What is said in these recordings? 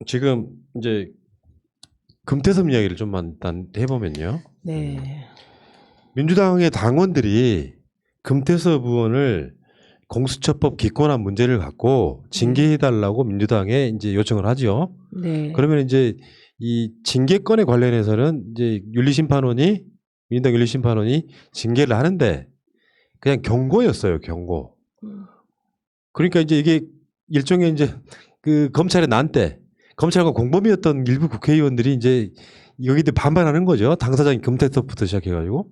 지금 이제 금태섭 이야기를 좀만 일단 해보면요. 네. 민주당의 당원들이 금태섭 의원을 공수처법 기권한 문제를 갖고 징계해달라고 민주당에 이제 요청을 하죠. 네. 그러면 이제 이 징계건에 관련해서는 이제 민주당 윤리심판원이 징계를 하는데 그냥 경고였어요, 경고. 그러니까 이제 이게 일종의 이제 그 검찰의 난때, 검찰과 공범이었던 일부 국회의원들이 이제 여기도 반발하는 거죠. 당사자인 금태섭부터 시작해가지고.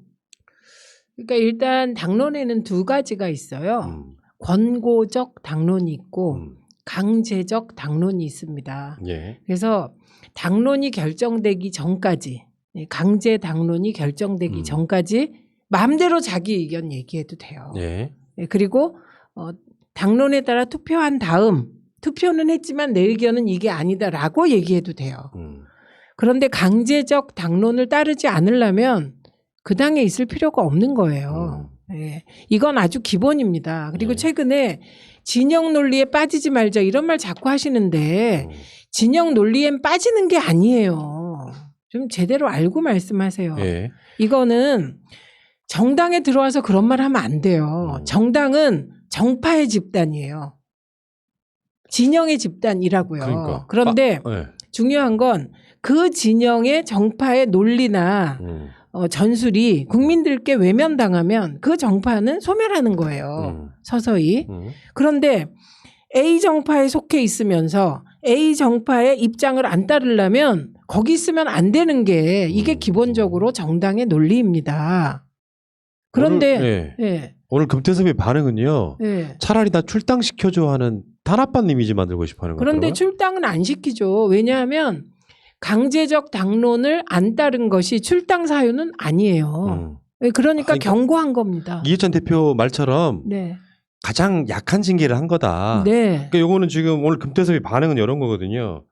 그러니까 일단 당론에는 두 가지가 있어요. 권고적 당론이 있고 강제적 당론이 있습니다. 예. 그래서 당론이 결정되기 전까지, 강제 당론이 결정되기 전까지 마음대로 자기 의견 얘기해도 돼요. 예. 그리고 당론에 따라 투표한 다음 투표는 했지만 내 의견은 이게 아니다라고 얘기해도 돼요. 그런데 강제적 당론을 따르지 않으려면 그 당에 있을 필요가 없는 거예요. 예. 이건 아주 기본입니다. 그리고 최근에 진영 논리에 빠지지 말자 이런 말 자꾸 하시는데 진영 논리엔 빠지는 게 아니에요. 좀 제대로 알고 말씀하세요. 예. 이거는 정당에 들어와서 그런 말 하면 안 돼요. 정당은 정파의 집단이에요. 진영의 집단이라고요. 그러니까. 그런데 예. 중요한 건 그 진영의 정파의 논리나 전술이 국민들께 외면당하면 그 정파는 소멸하는 거예요. 서서히. 그런데 A 정파에 속해 있으면서 A 정파의 입장을 안 따르려면 거기 있으면 안 되는 게 이게 기본적으로 정당의 논리입니다. 그런데 오늘 금태섭의 반응은요. 차라리 다 출당시켜줘 하는 탄압받는 이미지 만들고 싶어 하는 거예요. 그런데 출당은 안 시키죠. 왜냐하면 강제적 당론을 안 따른 것이 출당 사유는 아니에요. 그러니까 경고한 겁니다. 이해찬 대표 말처럼 네. 가장 약한 징계를 한 거다. 네. 그러니까 요거는 지금 오늘 금태섭의 반응은 이런 거거든요.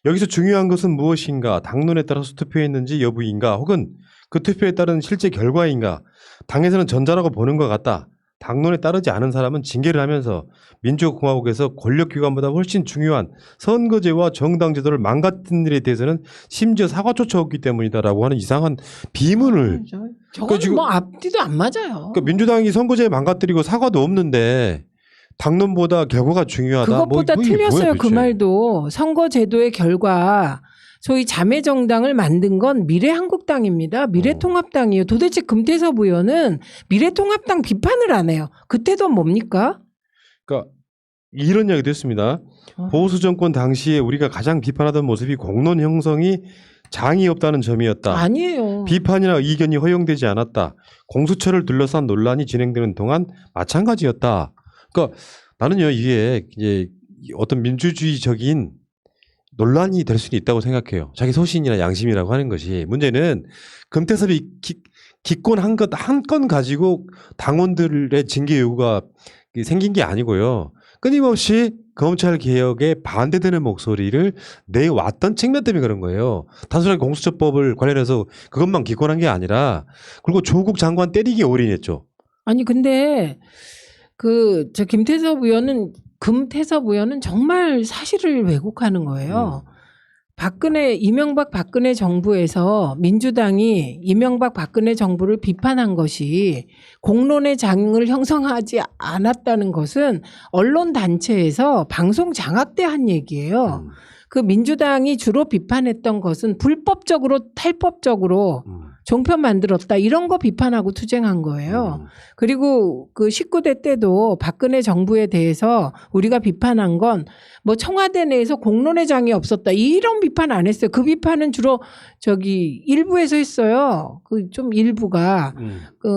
여기서 중요한 것은 무엇인가? 당론에 따라서 투표했는지 여부인가? 혹은 그 투표에 따른 실제 결과인가? 당에서는 전자라고 보는 것 같다. 당론에 따르지 않은 사람은 징계를 하면서 민주공화국에서 권력기관보다 훨씬 중요한 선거제와 정당제도를 망가뜨린 일에 대해서는 심지어 사과조차 없기 때문이다라고 하는 이상한 비문을. 저건 지금 뭐 앞뒤도 안 맞아요. 그러니까 민주당이 선거제 망가뜨리고 사과도 없는데 당론보다 결과가 중요하다. 그것보다 이게 뭐야, 틀렸어요. 그 도대체. 말도. 선거제도의 결과 소위 자매정당을 만든 건 미래한국당입니다. 미래통합당이에요. 도대체 금태섭 의원은 미래통합당 비판을 안 해요. 그때도 뭡니까? 그러니까 이런 이야기도 했습니다. 보수 정권 당시에 우리가 가장 비판하던 모습이 공론 형성이 장이 없다는 점이었다. 아니에요. 비판이나 의견이 허용되지 않았다. 공수처를 둘러싼 논란이 진행되는 동안 마찬가지였다. 그러니까 나는요 이게 이제 어떤 민주주의적인 논란이 될 수는 있다고 생각해요. 자기 소신이나 양심이라고 하는 것이. 문제는 금태섭이 기권한 것 한 건 가지고 당원들의 징계 요구가 생긴 게 아니고요. 끊임없이 검찰 개혁에 반대되는 목소리를 내왔던 측면 때문에 그런 거예요. 단순하게 공수처법을 관련해서 그것만 기권한 게 아니라 그리고 조국 장관 때리기에 올인했죠. 아니 근데 저 금태섭 의원은 정말 사실을 왜곡하는 거예요. 이명박 박근혜 정부에서 민주당이 이명박 박근혜 정부를 비판한 것이 공론의 장을 형성하지 않았다는 것은 언론 단체에서 방송 장악 때 한 얘기예요. 그 민주당이 주로 비판했던 것은 불법적으로 탈법적으로 종편 만들었다 이런 거 비판하고 투쟁한 거예요. 그리고 그 19대 때도 박근혜 정부에 대해서 우리가 비판한 건 뭐 청와대 내에서 공론의 장이 없었다 이런 비판 안 했어요. 그 비판은 주로 일부에서 했어요. 그 좀 일부가.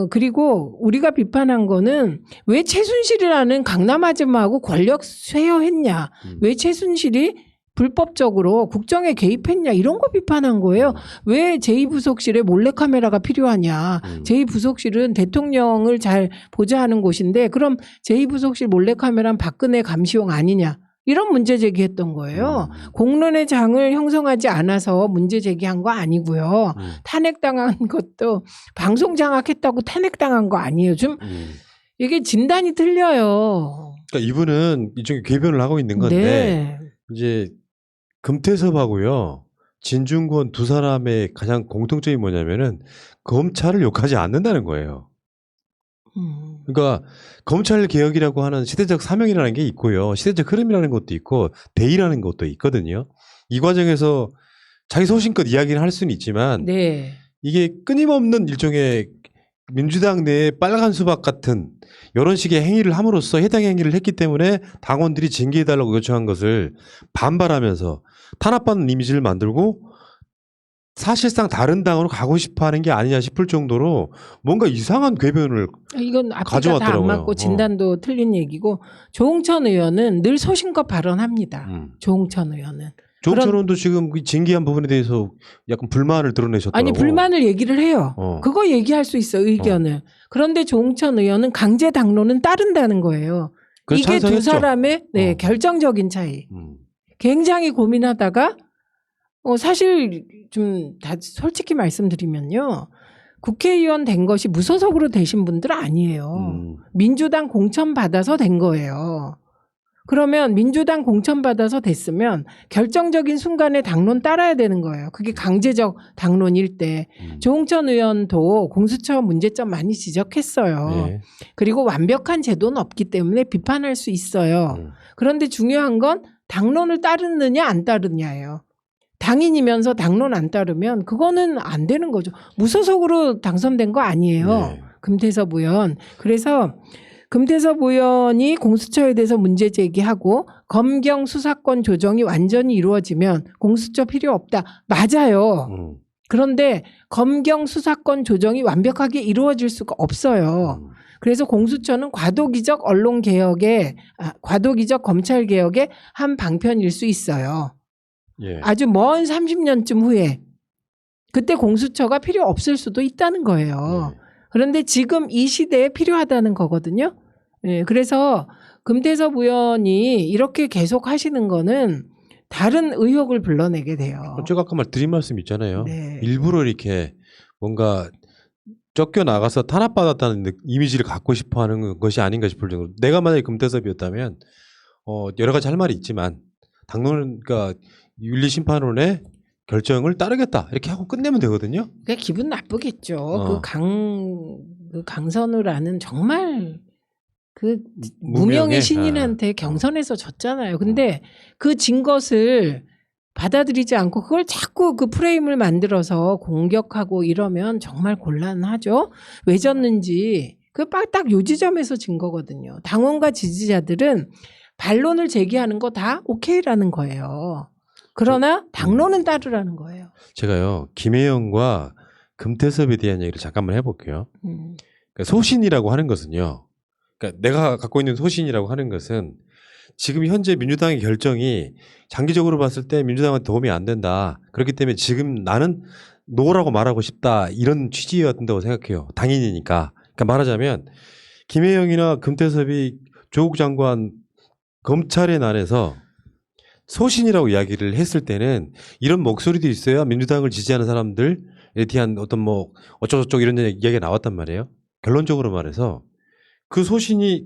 그리고 우리가 비판한 거는 왜 최순실이라는 강남 아줌마하고 권력 쇠여했냐. 왜 최순실이 불법적으로 국정에 개입했냐 이런 거 비판한 거예요. 왜 제2부속실에 몰래카메라가 필요하냐. 제2부속실은 대통령을 잘 보좌하는 곳인데 그럼 제2부속실 몰래카메라는 박근혜 감시용 아니냐. 이런 문제 제기했던 거예요. 공론의 장을 형성하지 않아서 문제 제기한 거 아니고요. 탄핵당한 것도 방송 장악했다고 탄핵당한 거 아니에요. 좀 이게 진단이 틀려요. 그러니까 이분은 일종의 궤변을 하고 있는 건데 네. 이제 금태섭하고요 진중권 두 사람의 가장 공통점이 뭐냐면은 검찰을 욕하지 않는다는 거예요. 그러니까 검찰 개혁이라고 하는 시대적 사명이라는 게 있고요. 시대적 흐름이라는 것도 있고 대의라는 것도 있거든요. 이 과정에서 자기 소신껏 이야기를 할 수는 있지만 네. 이게 끊임없는 일종의 민주당 내에 빨간 수박 같은 이런 식의 행위를 함으로써 해당 행위를 했기 때문에 당원들이 징계해달라고 요청한 것을 반발하면서 탄압받는 이미지를 만들고 사실상 다른 당으로 가고 싶어하는 게 아니냐 싶을 정도로 뭔가 이상한 궤변을 이건 앞뒤가 다 안 가져왔더라고요. 맞고 진단도 틀린 얘기고 조홍천 의원은 늘 소신껏 발언합니다. 조홍천 의원은. 조홍천 의원도 지금 그 징계한 부분에 대해서 약간 불만을 드러내셨더라고요. 아니 불만을 얘기를 해요. 그거 얘기할 수 있어 의견을. 그런데 조홍천 의원은 강제 당론은 따른다는 거예요. 그래서 이게 두 찬성했죠. 사람의 결정적인 차이. 굉장히 고민하다가 사실 좀 다 솔직히 말씀드리면요. 국회의원 된 것이 무소속으로 되신 분들 아니에요. 민주당 공천 받아서 된 거예요. 그러면 민주당 공천 받아서 됐으면 결정적인 순간에 당론 따라야 되는 거예요. 그게 강제적 당론일 때. 조홍천 의원도 공수처 문제점 많이 지적했어요. 네. 그리고 완벽한 제도는 없기 때문에 비판할 수 있어요. 그런데 중요한 건 당론을 따르느냐 안 따르느냐예요. 당인이면서 당론 안 따르면 그거는 안 되는 거죠. 무소속으로 당선된 거 아니에요. 네. 금태섭 의원. 그래서 금태섭 의원이 공수처에 대해서 문제 제기하고 검경 수사권 조정이 완전히 이루어지면 공수처 필요 없다. 맞아요. 그런데 검경 수사권 조정이 완벽하게 이루어질 수가 없어요. 그래서 공수처는 과도기적 언론 개혁의 과도기적 검찰 개혁의 한 방편일 수 있어요. 예. 아주 먼 30년쯤 후에 그때 공수처가 필요 없을 수도 있다는 거예요. 그런데 지금 이 시대에 필요하다는 거거든요. 예, 그래서 금태섭 의원이 이렇게 계속 하시는 거는 다른 의혹을 불러내게 돼요. 제가 아까 드린 말씀 있잖아요. 네. 일부러 이렇게 뭔가 쫓겨나가서 탄압받았다는 이미지를 갖고 싶어하는 것이 아닌가 싶을 정도로 내가 만약에 금태섭이었다면 여러 가지 할 말이 있지만 당론은 그러니까 윤리심판원의 결정을 따르겠다 이렇게 하고 끝내면 되거든요. 그게 기분 나쁘겠죠. 그 강선우라는 정말 그 무명의 신인한테 경선에서 졌잖아요. 근데 그 진 것을 받아들이지 않고 그걸 자꾸 그 프레임을 만들어서 공격하고 이러면 정말 곤란하죠. 왜 졌는지 그 딱 요 지점에서 진 거거든요. 당원과 지지자들은 반론을 제기하는 거 다 오케이라는 거예요. 그러나 당론은 따르라는 거예요. 제가요 김혜영과 금태섭에 대한 얘기를 잠깐만 해볼게요. 그러니까 소신이라고 하는 것은요. 그러니까 내가 갖고 있는 소신이라고 하는 것은 지금 현재 민주당의 결정이 장기적으로 봤을 때 민주당한테 도움이 안 된다. 그렇기 때문에 지금 나는 노라고 말하고 싶다. 이런 취지였다고 생각해요. 당인이니까. 그러니까 말하자면 김혜영이나 금태섭이 조국 장관 검찰의 난에서 소신이라고 이야기를 했을 때는 이런 목소리도 있어야 민주당을 지지하는 사람들에 대한 어떤 뭐 어쩌고저쩌고 이런 이야기가 나왔단 말이에요. 결론적으로 말해서 그 소신이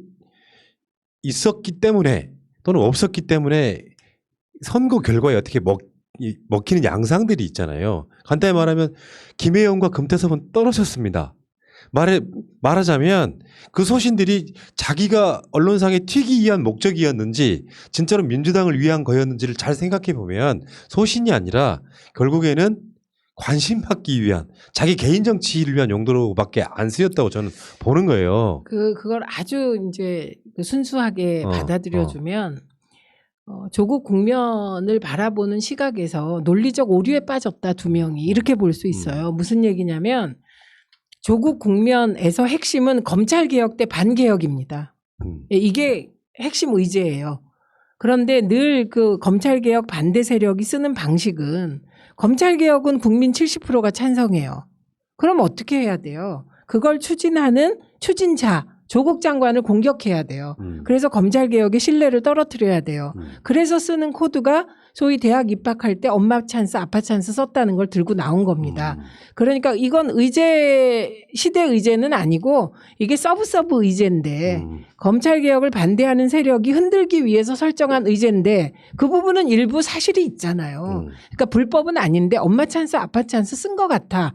있었기 때문에 또는 없었기 때문에 선거 결과에 어떻게 먹히는 양상들이 있잖아요. 간단히 말하면 김혜영과 금태섭은 떨어졌습니다. 말하자면 그 소신들이 자기가 언론상에 튀기 위한 목적이었는지 진짜로 민주당을 위한 거였는지를 잘 생각해 보면 소신이 아니라 결국에는 관심 받기 위한 자기 개인 정치를 위한 용도로밖에 안 쓰였다고 저는 보는 거예요. 그걸 아주 이제 순수하게 받아들여주면 조국 국면을 바라보는 시각에서 논리적 오류에 빠졌다 두 명이 이렇게 볼 수 있어요. 무슨 얘기냐면 조국 국면에서 핵심은 검찰개혁 대 반개혁입니다. 이게 핵심 의제예요. 그런데 늘 그 검찰개혁 반대 세력이 쓰는 방식은 검찰개혁은 국민 70%가 찬성해요. 그럼 어떻게 해야 돼요? 그걸 추진하는 추진자, 조국 장관을 공격해야 돼요. 그래서 검찰 개혁의 신뢰를 떨어뜨려야 돼요. 그래서 쓰는 코드가 소위 대학 입학할 때 엄마 찬스, 아빠 찬스 썼다는 걸 들고 나온 겁니다. 그러니까 이건 의제, 시대 의제는 아니고 이게 서브 의제인데 검찰 개혁을 반대하는 세력이 흔들기 위해서 설정한 의제인데 그 부분은 일부 사실이 있잖아요. 그러니까 불법은 아닌데 엄마 찬스, 아빠 찬스 쓴 것 같아.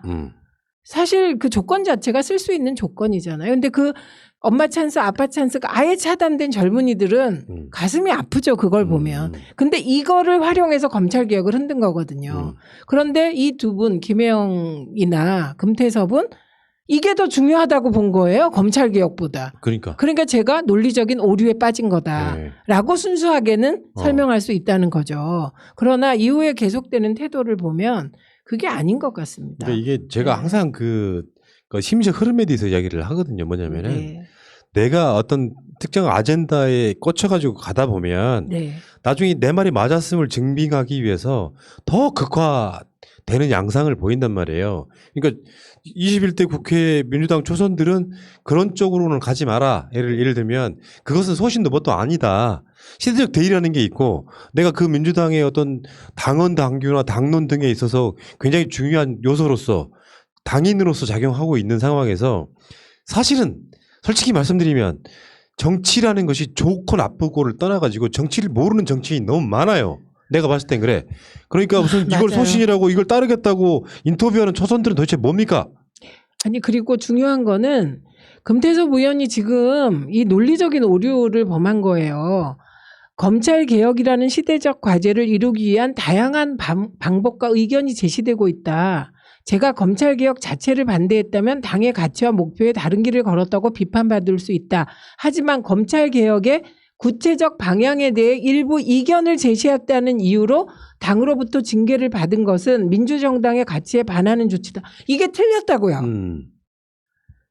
사실 그 조건 자체가 쓸 수 있는 조건이잖아요. 근데 그 엄마 찬스, 아빠 찬스가 아예 차단된 젊은이들은 가슴이 아프죠. 그걸 보면. 근데 이거를 활용해서 검찰 개혁을 흔든 거거든요. 그런데 이 두 분, 김혜영이나 금태섭은 이게 더 중요하다고 본 거예요. 검찰 개혁보다. 그러니까 제가 논리적인 오류에 빠진 거다라고 순수하게는 설명할 수 있다는 거죠. 그러나 이후에 계속되는 태도를 보면 그게 아닌 것 같습니다. 그러니까 이게 제가 항상 그 심리적 흐름에 대해서 이야기를 하거든요. 뭐냐면은 내가 어떤 특정 아젠다에 꽂혀가지고 가다 보면 나중에 내 말이 맞았음을 증빙하기 위해서 더 극화되는 양상을 보인단 말이에요. 그러니까 21대 국회 민주당 초선들은 그런 쪽으로는 가지 마라. 예를 들면 그것은 소신도 뭣도 아니다. 시대적 대의라는 게 있고 내가 그 민주당의 어떤 당원 당규나 당론 등에 있어서 굉장히 중요한 요소로서 당인으로서 작용하고 있는 상황에서 사실은 솔직히 말씀드리면 정치라는 것이 좋고 나쁘고를 떠나가지고 정치를 모르는 정치인이 너무 많아요. 내가 봤을 땐 그래. 그러니까 무슨 이걸 소신이라고 이걸 따르겠다고 인터뷰하는 초선들은 도대체 뭡니까? 아니 그리고 중요한 거는 금태섭 의원이 지금 이 논리적인 오류를 범한 거예요. 검찰 개혁이라는 시대적 과제를 이루기 위한 다양한 방법과 의견이 제시되고 있다. 제가 검찰 개혁 자체를 반대했다면 당의 가치와 목표에 다른 길을 걸었다고 비판받을 수 있다. 하지만 검찰 개혁의 구체적 방향에 대해 일부 이견을 제시했다는 이유로 당으로부터 징계를 받은 것은 민주정당의 가치에 반하는 조치다. 이게 틀렸다고요.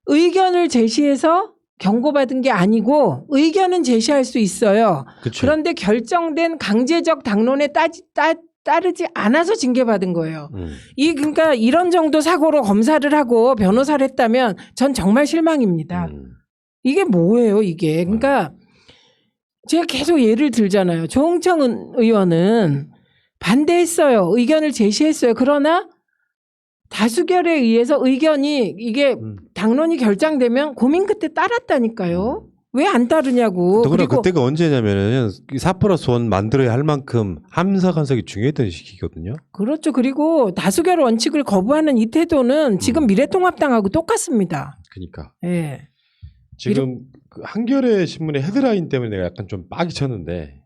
의견을 제시해서 경고받은 게 아니고 의견은 제시할 수 있어요. 그쵸. 그런데 결정된 강제적 당론에 따르지 않아서 징계받은 거예요. 그러니까 이런 정도 사고로 검사를 하고 변호사를 했다면 전 정말 실망입니다. 이게 뭐예요, 이게. 그러니까 제가 계속 예를 들잖아요. 조홍천 의원은 반대했어요. 의견을 제시했어요. 그러나 다수결에 의해서 의견이 이게 당론이 결정되면 고민 끝에 따랐다니까요. 왜 안 따르냐고. 그리고 그때가 언제냐면은 4+1 만들어야 할 만큼 함석한석이 중요했던 시기거든요. 그렇죠. 그리고 다수결 원칙을 거부하는 이 태도는 지금 미래통합당하고 똑같습니다. 그러니까. 네. 지금 그 한겨레 신문의 헤드라인 때문에 내가 약간 좀 빡이 쳤는데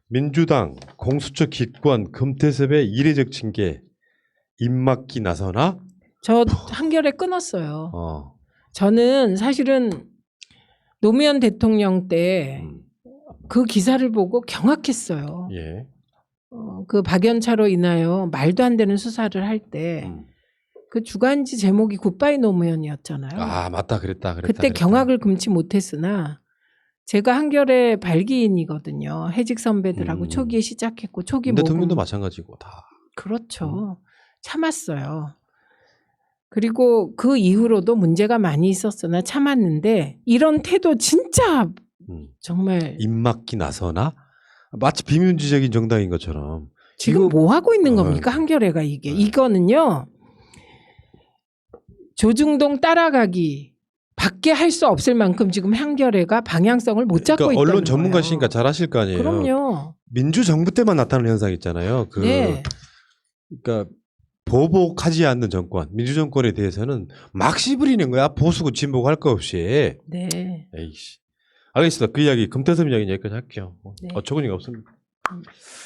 민주당 공수처 기권 금태섭의 이례적 징계 입막기 나서나? 저 한겨레 끊었어요. 저는 사실은 노무현 대통령 때 그 기사를 보고 경악했어요. 그 박연차로 인하여 말도 안 되는 수사를 할 때 그 주간지 제목이 굿바이 노무현이었잖아요. 아 맞다 그랬다. 그때 경악을 금치 못했으나 제가 한겨레 발기인이거든요. 해직 선배들하고 초기에 시작했고 초기 모금. 대통령도 마찬가지고 다. 그렇죠. 참았어요. 그리고 그 이후로도 문제가 많이 있었으나 참았는데 이런 태도 진짜 정말 입막기 나서나 마치 비민주적인 정당인 것처럼 지금 뭐 하고 있는 겁니까? 한겨레가 이게. 이거는요. 조중동 따라가기 밖에 할 수 없을 만큼 지금 한겨레가 방향성을 못 잡고 있다는 거예요. 언론 전문가시니까 잘 아실 거 아니에요. 그럼요. 민주정부 때만 나타나는 현상 있잖아요. 그러니까 보복하지 않는 정권, 민주정권에 대해서는 막 씨부리는 거야. 보수고 진보고 할 거 없이. 네. 에이씨. 알겠습니다. 그 이야기 금태섭 이야기 여기까지 할게요. 어처구니가 없습니다.